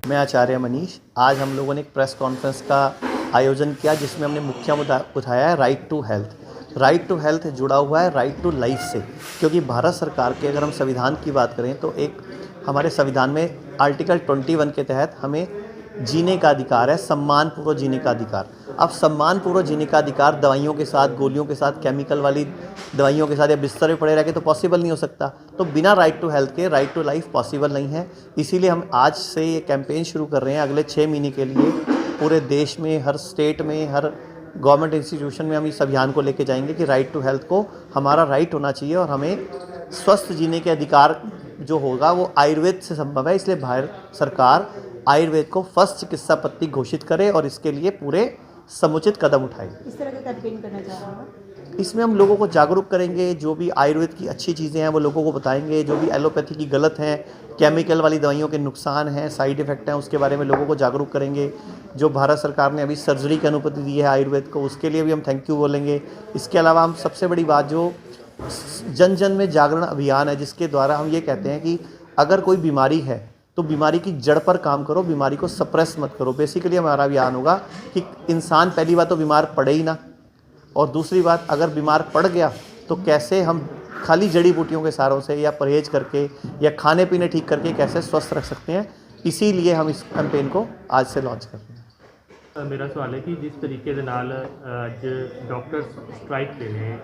मैं आचार्य मनीष। आज हम लोगों ने एक प्रेस कॉन्फ्रेंस का आयोजन किया जिसमें हमने मुख्य मुद्दा उठाया है right to health. Right to health जुड़ा हुआ है राइट टू लाइफ से, क्योंकि भारत सरकार के अगर हम संविधान की बात करें तो एक हमारे संविधान में आर्टिकल 21 के तहत हमें जीने का अधिकार है, सम्मानपूर्वक जीने का अधिकार। अब सम्मानपूर्वक जीने का अधिकार दवाइयों के साथ, गोलियों के साथ, केमिकल वाली दवाइयों के साथ या बिस्तर में पड़े रह के तो पॉसिबल नहीं हो सकता। तो बिना राइट टू हेल्थ के राइट टू लाइफ पॉसिबल नहीं है। इसीलिए हम आज से ये कैंपेन शुरू कर रहे हैं। अगले 6 महीने के लिए पूरे देश में, हर स्टेट में, हर गवर्नमेंट इंस्टीट्यूशन में हम इस अभियान को लेके जाएंगे कि राइट टू हेल्थ को हमारा राइट होना चाहिए और हमें स्वस्थ जीने के अधिकार जो होगा वो आयुर्वेद से संभव है। इसलिए भारत सरकार आयुर्वेद को फर्स्ट चिकित्सा पद्धति घोषित करे और इसके लिए पूरे समुचित कदम उठाए। इस तरह का कैंपेन करना चाह रहा हूँ। इसमें हम लोगों को जागरूक करेंगे, जो भी आयुर्वेद की अच्छी चीज़ें हैं वो लोगों को बताएंगे, जो भी एलोपैथी की गलत हैं, केमिकल वाली दवाइयों के नुकसान हैं, साइड इफ़ेक्ट हैं, उसके बारे में लोगों को जागरूक करेंगे। जो भारत सरकार ने अभी सर्जरी की अनुमति दी है आयुर्वेद को, उसके लिए भी हम थैंक यू बोलेंगे। इसके अलावा हम सबसे बड़ी बात जो जन जन में जागरण अभियान है, जिसके द्वारा हम ये कहते हैं कि अगर कोई बीमारी है तो बीमारी की जड़ पर काम करो, बीमारी को सप्रेस मत करो। बेसिकली हमारा अभियान होगा कि इंसान पहली बात तो बीमार पड़े ही ना, और दूसरी बात अगर बीमार पड़ गया तो कैसे हम खाली जड़ी बूटियों के सहारों से या परहेज करके या खाने पीने ठीक करके कैसे स्वस्थ रख सकते हैं। इसीलिए हम इस कैंपेन को आज से लॉन्च कर रहे हैं। मेरा सवाल है कि जिस तरीके ਦੇ ਨਾਲ ਅੱਜ ਡਾਕਟਰ ਸਟ੍ਰਾਈਕ ਦੇ ਨੇ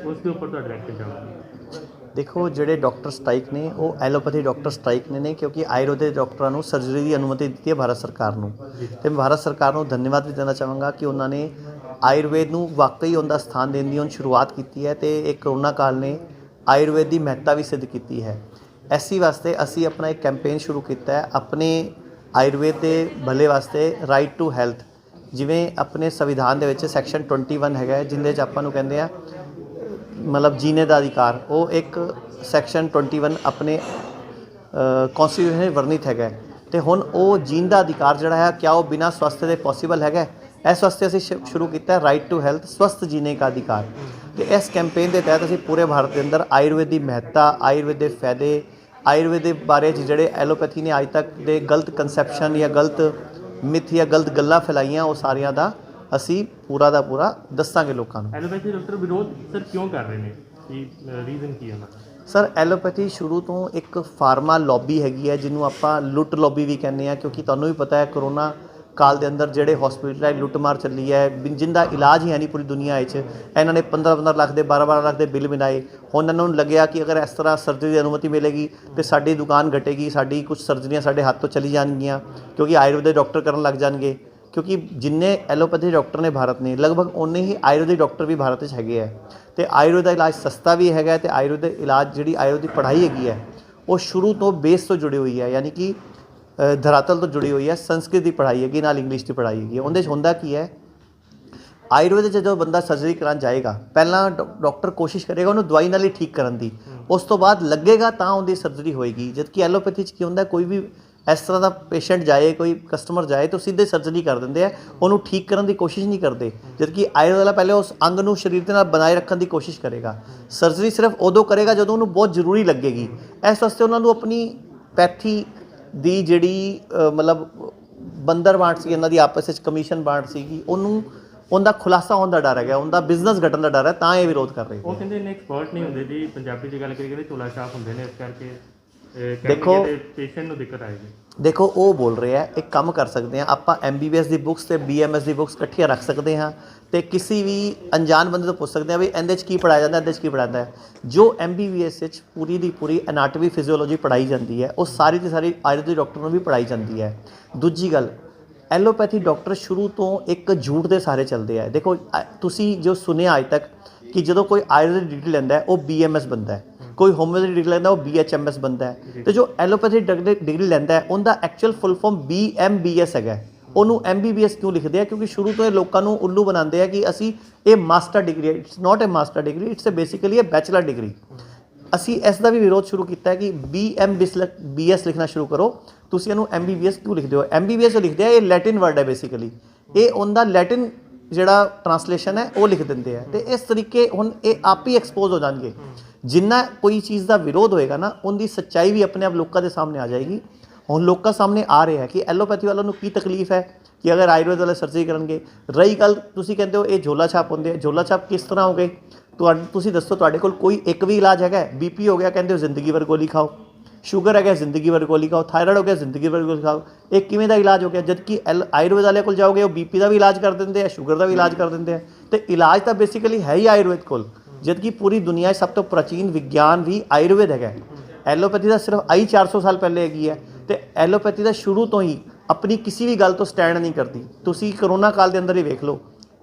ਉਸ ਦੇ ਉੱਪਰ ਤੁਹਾਡਾ ਰਿਐਕਸ਼ਨ ਚਾਹੁੰਦਾ। देखो ਜਿਹੜੇ डॉक्टर स्ट्राइक ने वो एलोपैथी डॉक्टर स्ट्राइक ने क्योंकि आयुर्वेदिक डॉक्टਰਾਂ ਨੂੰ ਸਰਜਰੀ ਦੀ ਅਨੁਮਤੀ ਦਿੱਤੀ ਹੈ ਭਾਰਤ ਸਰਕਾਰ ਨੂੰ, ਤੇ ਭਾਰਤ ਸਰਕਾਰ ਨੂੰ ਧੰਨਵਾਦ ਵੀ ਦੇਣਾ ਚਾਹਾਂਗਾ ਕਿ ਉਹਨਾਂ ਨੇ ਆਯੁਰਵੇਦ ਨੂੰ ਵਾਕਈ ਉਹਦਾ ਸਥਾਨ ਦੇਣ ਦੀ ਹੁਣ ਸ਼ੁਰੂਆਤ ਕੀਤੀ ਹੈ ਤੇ ਇਹ ਕਰੋਨਾ ਕਾਲ ਨੇ ਆਯੁਰਵੇਦ ਦੀ ਮਹੱਤਤਾ ਵੀ ਸਿੱਧ ਕੀਤੀ ਹੈ। ਐਸੀ ਵਾਸਤੇ ਅਸੀਂ ਆਪਣਾ ਇੱਕ ਕੈਂਪੇਨ ਸ਼ੁਰੂ ਕੀਤਾ ਹੈ ਆਪਣੇ ਆਯੁਰਵੇਦ ਦੇ ਭਲੇ ਵਾਸਤੇ ਰਾਈਟ ਟੂ ਹੈਲਥ। ਜਿਵੇਂ ਆਪਣੇ ਸੰਵਿਧਾਨ ਦੇ ਵਿੱਚ ਸੈਕਸ਼ਨ 21 ਹੈਗਾ ਜਿਹਦੇ 'ਚ ਆਪਾਂ ਨੂੰ ਕਹਿੰਦੇ ਆ मतलब जीने का अधिकार, वो एक सैक्शन 21 अपने कॉन्स्टिट्यूशन वर्णित है। तो हुण वो जीन का अधिकार जोड़ा है क्या वो बिना स्वास्थ्य के पॉसीबल है। इस वास्ते असीं शुरू किया राइट टू हेल्थ, स्वस्थ जीने का अधिकार। तो इस कैंपेन के तहत असीं पूरे भारत के अंदर आयुर्वेद की महत्ता, आयुर्वेद के फायदे, आयुर्वेद के बारे जोड़े एलोपैथी ने अज तक के गलत कंसैप्शन या गलत मिथ या गलत गल्लां फैलाइयां वो सारियां दा ਅਸੀਂ ਪੂਰਾ ਦਾ ਪੂਰਾ ਦੱਸਾਂਗੇ ਲੋਕਾਂ ਨੂੰ। ਐਲੋਪੈਥੀ ਡਾਕਟਰ ਵਿਰੋਧ ਸਰ ਕਿਉਂ ਕਰ ਰਹੇ ਨੇ, ਕੀ ਰੀਜ਼ਨ ਕੀ ਹੈ ਉਹਨਾਂ ਦਾ? ਸਰ ਐਲੋਪੈਥੀ ਸ਼ੁਰੂ ਤੋਂ ਇੱਕ ਫਾਰਮਾ ਲੌਬੀ ਹੈਗੀ ਹੈ ਜਿਹਨੂੰ ਆਪਾਂ ਲੁੱਟ ਲੌਬੀ ਵੀ ਕਹਿੰਦੇ ਆ, ਕਿਉਂਕਿ ਤੁਹਾਨੂੰ ਵੀ ਪਤਾ ਹੈ ਕਰੋਨਾ ਕਾਲ ਦੇ ਅੰਦਰ ਜਿਹੜੇ ਹਸਪੀਟਲ ਹੈ ਲੁੱਟਮਾਰ ਚੱਲੀ ਹੈ, ਜਿੰਦਾ ਇਲਾਜ ਹੀ ਹੈ ਨਹੀਂ ਪੂਰੀ ਦੁਨੀਆ ਵਿੱਚ। ਇਹਨਾਂ ਨੇ 15-15 ਲੱਖ ਦੇ 12-12 ਲੱਖ ਦੇ ਬਿੱਲ ਬਣਾਏ। ਹੁਣ ਇਹਨਾਂ ਨੂੰ ਲੱਗਿਆ ਕਿ ਅਗਰ ਇਸ ਤਰ੍ਹਾਂ ਸਰਜਰੀ ਦੀ ਅਨੁਮਤੀ ਮਿਲੇਗੀ ਤਾਂ ਸਾਡੀ ਦੁਕਾਨ ਘਟੇਗੀ, ਸਾਡੀ ਕੁਝ ਸਰਜਰੀਆਂ ਸਾਡੇ ਹੱਥ ਤੋਂ ਚਲੀ ਜਾਣਗੀਆਂ, ਕਿਉਂਕਿ ਆਯੁਰਵੇਦ ਦੇ ਡਾਕਟਰ ਕਰਨ ਲੱਗ ਜਾਣਗੇ। क्योंकि जिन्ने एलोपैथी डॉक्टर ने भारत ने लगभग उन्ने ही आयुर्वेदिक डॉक्टर भी भारत में है। तो आयुर्वेद का इलाज सस्ता भी है। तो आयुर्वेद इलाज जी आयुर्वेदिक पढ़ाई हैगी है वो शुरू तो बेस तो जुड़ी हुई है, यानी कि धरातल तो जुड़ी हुई है। संस्कृत की पढ़ाई हैगी नाल इंग्लिश की पढ़ाई हैगी। उन्हें होंदा की है आयुर्वेद जो बंदा सर्जरी कराने जाएगा पहला डॉक्टर कोशिश करेगा उन्होंने दवाई नाल ही ठीक करने की, उस तो बाद लगेगा तो उनकी सर्जरी होएगी। जबकि एलोपैथी की होंदा कोई भी इस तरह का पेशेंट जाए, कोई कस्टमर जाए तो सीधे सर्जरी कर देंगे, उन्होंने ठीक करने की कोशिश नहीं करते। जबकि आयुर्वेद वाला पहले उस अंग को शरीर के नाल बनाए रखने की कोशिश करेगा। सर्जरी सिर्फ उदों करेगा जो उन्होंने बहुत जरूरी लगेगी। इस वास्ते उन्होंने अपनी पैथी की जिहड़ी मतलब बंदर बांट सी इन्हां दी आपस में कमीशन बांट सी उन्होंने उनका खुलासा होने का डर है, उनका बिजनेस घटन का डर है, तो ये विरोध कर रहे हैं। वो कहते हैं एक्सपर्ट नहीं होंगे जी, पंजाबी की गल करिए कहते चोला छाप होंगे ने, इस करके देखो पेशेंट को दिक्कत आएगी। देखो वो बोल रहे हैं एक काम कर सकते हैं आप MBBS की बुक्स तो BMS की बुक्स इकट्ठिया रख सकते हैं तो किसी भी अनजान बंदे तो पूछ सकते हैं भी इहदे की पढ़ाया जाता है, इहदे की पढ़ाता है। जो MBBS पूरी की पूरी एनाटमी फिजियोलॉजी पढ़ाई जाती है वो सारी की सारी आयुर्वेदिक डॉक्टर को भी पढ़ाई जाती है। दूजी गल एलोपैथी डॉक्टर शुरू तो एक झूठ के सहारे चलते हैं। देखो तुसी जो सुनिया अज तक कि जो कोई आयुर्वेदिक डिग्री लैंदा है वो BMS बनता है, कोई होम्योपैथी डिग्री लैंदा वो BHMS बनता है। तो जो एलोपैथी डिग्री लैंदा है उनका एक्चुअल फुल फॉर्म BMBS है। उन्होंने MBBS क्यों लिखते हैं? क्योंकि शुरू तो ये लोगों को उल्लू बनाते हैं कि असी ये मास्टर डिग्री है। It's not a master degree, it's a basically A bachelor degree. असी इसका भी विरोध शुरू किया कि BMBS लिखना शुरू करो, तुसीं इहनूं MBBS क्यों लिखते हो? MBBS लिखते हैं ये लैटिन वर्ड है बेसिकली, ये उनका लैटिन जिहड़ा ट्रांसलेशन है वो लिख देंगे है। तो इस तरीके हुण ये आप ही एक्सपोज हो जाएंगे। जिन्ना कोई चीज़ का विरोध होएगा ना उनकी सच्चाई भी अपने आप लोगों के सामने आ जाएगी। ਹੁਣ ਲੋਕਾਂ ਸਾਹਮਣੇ ਆ ਰਿਹਾ ਹੈ ਕਿ ਐਲੋਪੈਥੀ ਵਾਲਿਆਂ ਨੂੰ ਕੀ ਤਕਲੀਫ ਹੈ ਕਿ ਅਗਰ ਆਯੁਰਵੇਦ ਵਾਲੇ ਸਰਜਰੀ ਕਰਨਗੇ। ਰਹੀ ਗੱਲ ਤੁਸੀਂ ਕਹਿੰਦੇ ਹੋ ਇਹ ਝੋਲਾ ਛਾਪ ਹੁੰਦੇ ਆ, ਝੋਲਾ ਛਾਪ ਕਿਸ ਤਰ੍ਹਾਂ ਹੋ ਗਏ ਤੁਸੀਂ ਦੱਸੋ, ਤੁਹਾਡੇ ਕੋਲ ਕੋਈ ਇੱਕ ਵੀ ਇਲਾਜ ਹੈਗਾ? ਬੀਪੀ ਹੋ ਗਿਆ ਕਹਿੰਦੇ ਹੋ ਜ਼ਿੰਦਗੀ ਭਰ ਗੋਲੀ ਖਾਓ, ਸ਼ੂਗਰ ਹੈਗਾ ਜ਼ਿੰਦਗੀ ਭਰ ਗੋਲੀ ਖਾਓ, ਥਾਇਰਾਇਡ ਹੋ ਗਿਆ ਜ਼ਿੰਦਗੀ ਭਰ ਗੋਲੀ ਖਾਓ। ਇਹ ਕਿਵੇਂ ਦਾ ਇਲਾਜ ਹੋ ਗਿਆ? ਜਦ ਕਿ ਆਯੁਰਵੇਦ ਵਾਲੇ ਕੋਲ ਜਾਓਗੇ ਉਹ ਬੀਪੀ ਦਾ ਵੀ ਇਲਾਜ ਕਰ ਦਿੰਦੇ ਆ, ਸ਼ੂਗਰ ਦਾ ਵੀ ਇਲਾਜ ਕਰ ਦਿੰਦੇ ਆ, ਤੇ ਇਲਾਜ ਤਾਂ ਬੇਸਿਕਲੀ ਹੈ ਹੀ ਆਯੁਰਵੇਦ ਕੋਲ। ਜਦ ਕਿ ਪੂਰੀ ਦੁਨੀਆ 'ਚ ਸਭ ਤੋਂ ਪ੍ਰਾਚੀਨ ਵਿਗਿਆਨ ਵੀ ਆਯੁਰਵੇਦ ਹੈਗਾ। ਐਲੋਪੈਥੀ ਦਾ ਸਿਰਫ ਆਈ 400 ਸਾਲ ਪਹਿਲੇ ਹੈਗੀ ਹੈ, ਤੇ ਐਲੋਪੈਥੀ ਦਾ ਸ਼ੁਰੂ ਤੋਂ ਹੀ ਆਪਣੀ ਕਿਸੇ ਵੀ ਗੱਲ ਤੋਂ ਸਟੈਂਡ ਨਹੀਂ ਕਰਦੀ। ਤੁਸੀਂ ਕਰੋਨਾ ਕਾਲ ਦੇ ਅੰਦਰ ਹੀ ਵੇਖ ਲਓ,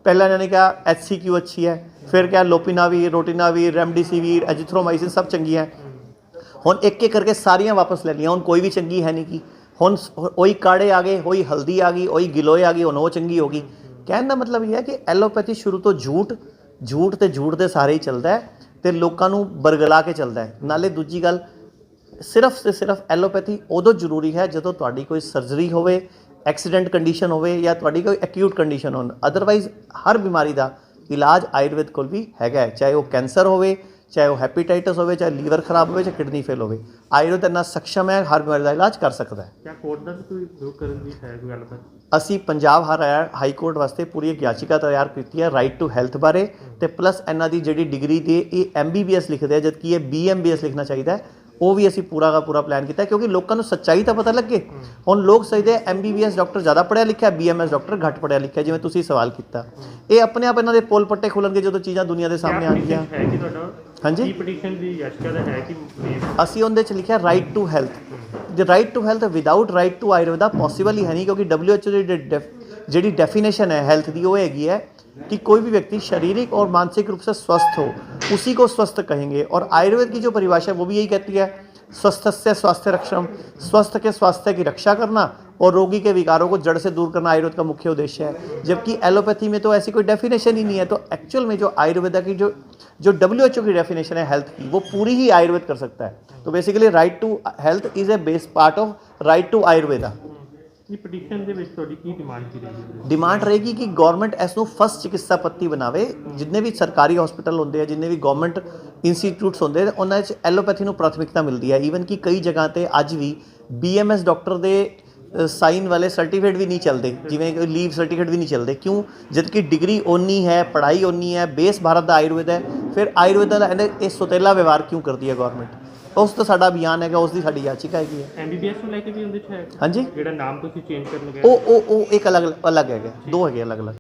ਪਹਿਲਾਂ ਇਹਨਾਂ ਨੇ ਕਿਹਾ HCQ ਅੱਛੀ ਹੈ, ਫਿਰ ਕਿਹਾ ਲੋਪੀਨਾਵੀਰ, ਰੋਟੀਨਾਵੀਰ, ਰੈਮਡੀਸੀਵੀਰ, ਐਜ਼ੀਥਰੋਮਾਈਸਿਨ ਸਭ ਚੰਗੀਆਂ। ਹੁਣ ਇੱਕ ਇੱਕ ਕਰਕੇ ਸਾਰੀਆਂ ਵਾਪਸ ਲੈ ਲਈਆਂ, ਹੁਣ ਕੋਈ ਵੀ ਚੰਗੀ ਹੈ ਨਹੀਂ। ਕਿ ਹੁਣ ਉਹੀ ਕਾੜੇ ਆ ਗਏ, ਉਹੀ ਹਲਦੀ ਆ ਗਈ, ਉਹੀ ਗਿਲੋਏ ਆ ਗਈ, ਹੁਣ ਉਹ ਚੰਗੀ ਹੋ ਗਈ। ਕਹਿਣ ਦਾ ਮਤਲਬ ਇਹ ਹੈ ਕਿ ਐਲੋਪੈਥੀ ਸ਼ੁਰੂ ਤੋਂ ਝੂਠ ਦੇ ਸਾਰੇ ਹੀ ਚੱਲਦਾ ਹੈ, ਤੇ ਲੋਕਾਂ ਨੂੰ ਬਰਗਲਾ ਕੇ ਚੱਲਦਾ ਹੈ। ਨਾਲੇ ਦੂਜੀ ਗੱਲ, ਸਿਰਫ ਤੇ ਸਿਰਫ ਐਲੋਪੈਥੀ ਉਦੋਂ ਜ਼ਰੂਰੀ ਹੈ ਜਦੋਂ ਤੁਹਾਡੀ ਕੋਈ ਸਰਜਰੀ ਹੋਵੇ, ਐਕਸੀਡੈਂਟ ਕੰਡੀਸ਼ਨ ਹੋਵੇ, ਜਾਂ ਤੁਹਾਡੀ ਕੋਈ ਐਕਿਊਟ ਕੰਡੀਸ਼ਨ ਹੋਣ। ਅਦਰਵਾਈਜ਼ ਹਰ ਬਿਮਾਰੀ ਦਾ ਇਲਾਜ ਆਯੁਰਵੇਦ ਕੋਲ ਵੀ ਹੈਗਾ ਹੈ, ਚਾਹੇ ਉਹ ਕੈਂਸਰ ਹੋਵੇ, ਚਾਹੇ ਉਹ ਹੈਪੇਟਾਈਟਸ ਹੋਵੇ, ਚਾਹੇ ਲੀਵਰ ਖਰਾਬ ਹੋਵੇ, ਚਾਹੇ ਕਿਡਨੀ ਫੇਲ ਹੋਵੇ। ਆਯੁਰਵੇਦ ਇੰਨਾ ਸક્ષਮ ਹੈ, ਹਰ ਬਿਮਾਰੀ ਦਾ ਇਲਾਜ ਕਰ ਸਕਦਾ ਹੈ। ਕਿਆ ਕੋਰਟ ਦਾ ਵੀ ਕੋਈ ਵਿਰੋਧ ਕਰਨ ਦੀ ਹੈ ਕੋਈ ਗੱਲਬਾਤ? ਅਸੀਂ ਪੰਜਾਬ ਹਾਈ ਕੋਰਟ ਵਾਸਤੇ ਪੂਰੀ ਇੱਕ ਯਾਚਿਕਾ ਤਿਆਰ ਕੀਤੀ ਹੈ ਰਾਈਟ ਟੂ ਹੈਲਥ ਬਾਰੇ, ਤੇ ਪਲੱਸ ਇਹਨਾਂ ਦੀ ਜਿਹੜੀ ਡਿਗਰੀ ਦੀ ਇਹ MBBS ਲਿਖਦੇ ਆ, ਜਦਕਿ ਇਹ BMBS ਲਿਖਣਾ ਚਾਹੀਦਾ ਹੈ। ਉਹ ਵੀ ਅਸੀਂ ਪੂਰਾ ਦਾ ਪੂਰਾ ਪਲਾਨ ਕੀਤਾ, ਕਿਉਂਕਿ ਲੋਕਾਂ ਨੂੰ ਸੱਚਾਈ ਤਾਂ ਪਤਾ ਲੱਗੇ। ਹੁਣ ਲੋਕ ਸੋਚਦੇ MBBS ਡਾਕਟਰ ਜ਼ਿਆਦਾ ਪੜ੍ਹਿਆ ਲਿਖਿਆ, BMS ਡਾਕਟਰ ਘੱਟ ਪੜ੍ਹਿਆ ਲਿਖਿਆ, ਜਿਵੇਂ ਤੁਸੀਂ ਸਵਾਲ ਕੀਤਾ। ਇਹ ਆਪਣੇ ਆਪ ਇਹਨਾਂ ਦੇ ਪੋਲ ਪੱਟੇ ਖੁੱਲਣਗੇ ਜਦੋਂ ਚੀਜ਼ਾਂ ਦੁਨੀਆ ਦੇ ਸਾਹਮਣੇ ਆਉਣਗੀਆਂ। ਹੈ ਕਿ ਤੁਹਾਡਾ ਹਾਂਜੀ, ਕੀ ਪਟੀਸ਼ਨ ਦੀ ਯਾਚਕਾ ਦਾ ਹੈ ਕਿ ਅਸੀਂ ਉਹਦੇ 'ਚ ਲਿਖਿਆ right to health. The right to health without right to Ayurveda possible ਹੀ ਹੈ ਨਹੀਂ, ਕਿਉਂਕਿ WHO ਦੀ ਜਿਹੜੀ डेफिनेशन है हेल्थ की वो हैगी है कि कोई भी व्यक्ति शारीरिक और मानसिक रूप से स्वस्थ हो उसी को स्वस्थ कहेंगे। और आयुर्वेद की जो परिभाषा है वो भी यही कहती है, स्वस्थस्य स्वास्थ्य रक्षम, स्वस्थ के स्वास्थ्य की रक्षा करना और रोगी के विकारों को जड़ से दूर करना आयुर्वेद का मुख्य उद्देश्य है। जबकि एलोपैथी में तो ऐसी कोई डेफिनेशन ही नहीं है। तो एक्चुअल में जो आयुर्वेदा की जो WHO की डेफिनेशन है हेल्थ की, वो पूरी ही आयुर्वेद कर सकता है। तो basically right to health is a base part of right to Ayurveda. ਇਹ ਪਟੀਸ਼ਨ ਦੇ ਵਿੱਚ ਤੁਹਾਡੀ ਕੀ ਡਿਮਾਂਡ ਕੀ ਰਹੇਗੀ? डिमांड रहेगी कि गवर्नमेंट ਇਸ ਨੂੰ ਫਸਟ ਚਿਕਿਤਸਾ ਪੱਤੀ ਬਣਾਵੇ। ਜਿੰਨੇ ਵੀ ਸਰਕਾਰੀ ਹਸਪੀਟਲ ਹੁੰਦੇ ਆ, ਜਿੰਨੇ ਵੀ ਗਵਰਨਮੈਂਟ ਇੰਸਟੀਟਿਊਟਸ ਹੁੰਦੇ ਆ, ਉਹਨਾਂ 'ਚ ਐਲੋਪੈਥੀ ਨੂੰ ਪ੍ਰਾਥਮਿਕਤਾ ਮਿਲਦੀ ਹੈ। ਈਵਨ ਕਿ ਕਈ ਜਗ੍ਹਾ ਤੇ ਅੱਜ ਵੀ BMS ਡਾਕਟਰ ਦੇ ਸਾਈਨ ਵਾਲੇ ਸਰਟੀਫਿਕੇਟ ਵੀ ਨਹੀਂ ਚੱਲਦੇ, ਜਿਵੇਂ ਕਿ ਲੀਵ ਸਰਟੀਫਿਕੇਟ ਵੀ ਨਹੀਂ ਚੱਲਦੇ। ਕਿਉਂ? ਜਦ ਕਿ ਡਿਗਰੀ ਓਨੀ ਹੈ, ਪੜ੍ਹਾਈ ਓਨੀ ਹੈ, ਬੇਸ ਭਾਰਤ ਦਾ ਆਯੁਰਵੇਦ ਹੈ, ਫਿਰ ਆਯੁਰਵੇਦ ਦਾ ਇਹ ਸੁਤੇਲਾ ਵਿਵਹਾਰ ਕਿਉਂ ਕਰਦੀ ਹੈ ਗਵਰਨਮੈਂਟ? ਉਸ ਤੋਂ ਸਾਡਾ ਅਭਿਆਨ ਹੈਗਾ, ਉਸ ਦੀ ਸਾਡੀ ਯਾਚਿਕਾ ਹੈਗੀ ਹੈ। MBBS ਨੂੰ ਲੈ ਕੇ ਵੀ ਉਹਦੇ 'ਚ ਹੈ? ਹਾਂਜੀ, ਜਿਹੜਾ ਨਾਮ ਤੁਸੀਂ ਚੇਂਜ ਕਰਨ ਗਏ ਉਹ ਇੱਕ ਅਲੱਗ ਹੈਗਾ, ਦੋ ਹੈਗੇ ਅਲੱਗ-ਅਲੱਗ।